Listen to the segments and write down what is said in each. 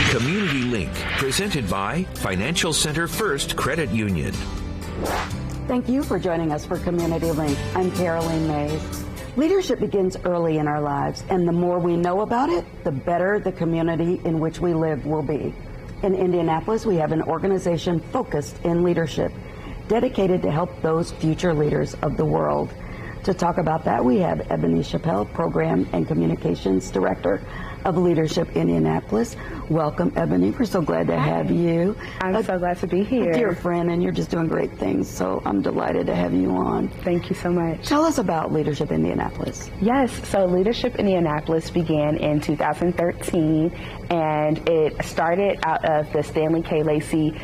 Community Link, presented by Financial Center First Credit Union. Thank you for joining us for Community Link. I'm Caroline Mays. Leadership begins early in our lives, and the more we know about it, the better the community in which we live will be. In Indianapolis, we have an organization focused in leadership, dedicated to help those future leaders of the world. To talk about that, we have Ebony Chappell, Program and Communications Director of Leadership Indianapolis. Welcome, Ebony. We're so glad to have you. I'm so glad to be here. A dear friend, and you're just doing great things, so I'm delighted to have you on. Thank you so much. Tell us about Leadership Indianapolis. Yes, so Leadership Indianapolis began in 2013, and it started out of the Stanley K. Lacey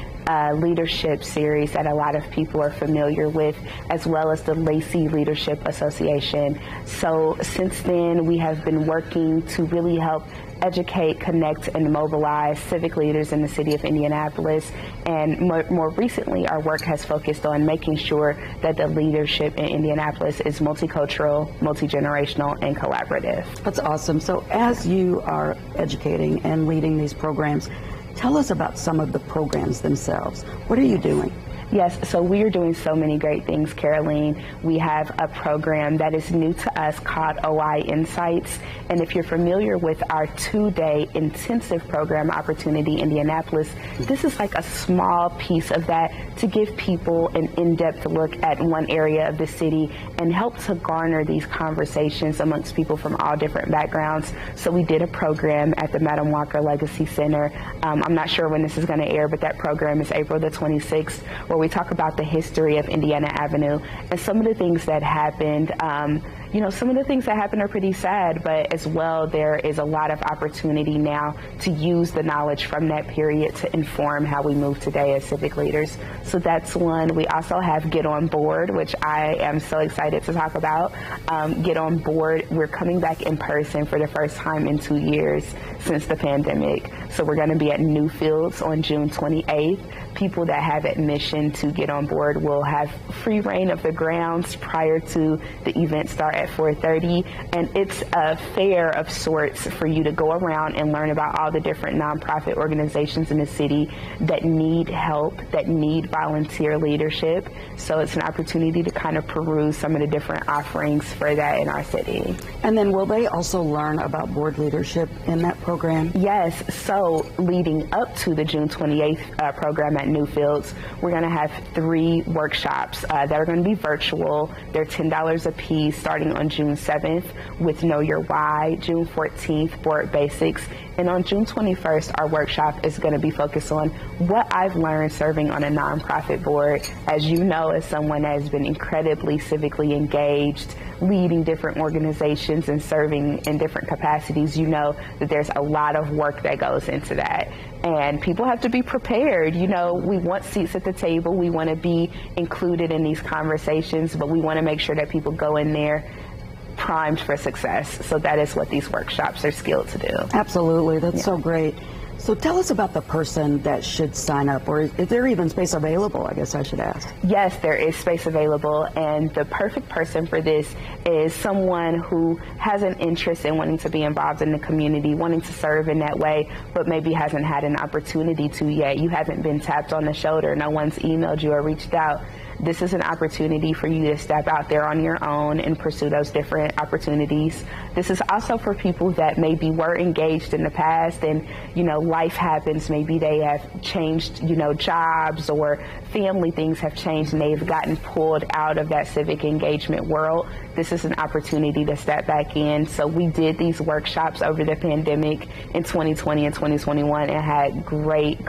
leadership series that a lot of people are familiar with, as well as the Lacey Leadership Association. So since then, we have been working to really help educate, connect, and mobilize civic leaders in the city of Indianapolis. And more recently, our work has focused on making sure that the leadership in Indianapolis is multicultural, multi-generational, and collaborative. That's awesome. So as you are educating and leading these programs, tell us about some of the programs themselves. What are you doing? Yes, so we are doing so many great things, Caroline. We have a program that is new to us called OI Insights. And if you're familiar with our 2-day intensive program opportunity, Indianapolis, this is like a small piece of that to give people an in-depth look at one area of the city and help to garner these conversations amongst people from all different backgrounds. So we did a program at the Madam Walker Legacy Center. I'm not sure when this is going to air, but that program is April the 26th, where we talk about the history of Indiana Avenue and some of the things that happened. Some of the things that happened are pretty sad, but as well, there is a lot of opportunity now to use the knowledge from that period to inform how we move today as civic leaders. So that's one. We also have Get On Board, which I am so excited to talk about. Get On Board, we're coming back in person for the first time in 2 years since the pandemic. So we're going to be at Newfields on June 28th. People that have admission to Get On Board will have free reign of the grounds prior to the event start at 4:30, and it's a fair of sorts for you to go around and learn about all the different nonprofit organizations in the city that need help, that need volunteer leadership. So it's an opportunity to kind of peruse some of the different offerings for that in our city. And then will they also learn about board leadership in that program? Yes, so leading up to the June 28th program at Newfields, we're going to have 3 workshops that are going to be virtual. They're $10 a piece starting on June 7th with Know Your Why, June 14th, Board Basics, and on June 21st, our workshop is going to be focused on what I've learned serving on a nonprofit board. As you know, as someone that has been incredibly civically engaged, leading different organizations and serving in different capacities, you know that there's a lot of work that goes into that. And people have to be prepared. You know, we want seats at the table. We want to be included in these conversations, but we want to make sure that people go in there primed for success. So that is what these workshops are skilled to do. Absolutely. That's so great. So tell us about the person that should sign up, or is there even space available, I guess I should ask? Yes, there is space available, and the perfect person for this is someone who has an interest in wanting to be involved in the community, wanting to serve in that way, but maybe hasn't had an opportunity to yet. You haven't been tapped on the shoulder. No one's emailed you or reached out. This is an opportunity for you to step out there on your own and pursue those different opportunities. This is also for people that maybe were engaged in the past and, life happens. Maybe they have changed, jobs, or family things have changed and they've gotten pulled out of that civic engagement world. This is an opportunity to step back in. So we did these workshops over the pandemic in 2020 and 2021 and had great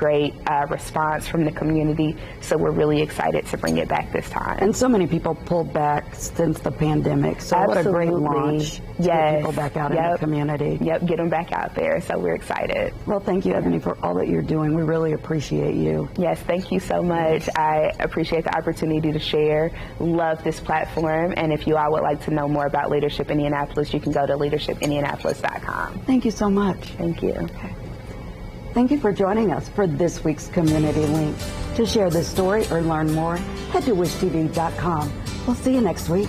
response from the community. So we're really excited to bring it back this time. And so many people pulled back since the pandemic. So Absolutely. What a great launch to get people back out in the community. Yep, get them back out there. So we're excited. Well, thank you, Ebony, for all that you're doing. We really appreciate you. Yes, thank you so much. I appreciate the opportunity to share. Love this platform. And if you all would like to know more about Leadership Indianapolis, you can go to leadershipindianapolis.com. Thank you so much. Thank you. Okay. Thank you for joining us for this week's Community Link. To share this story or learn more, head to wishtv.com. We'll see you next week.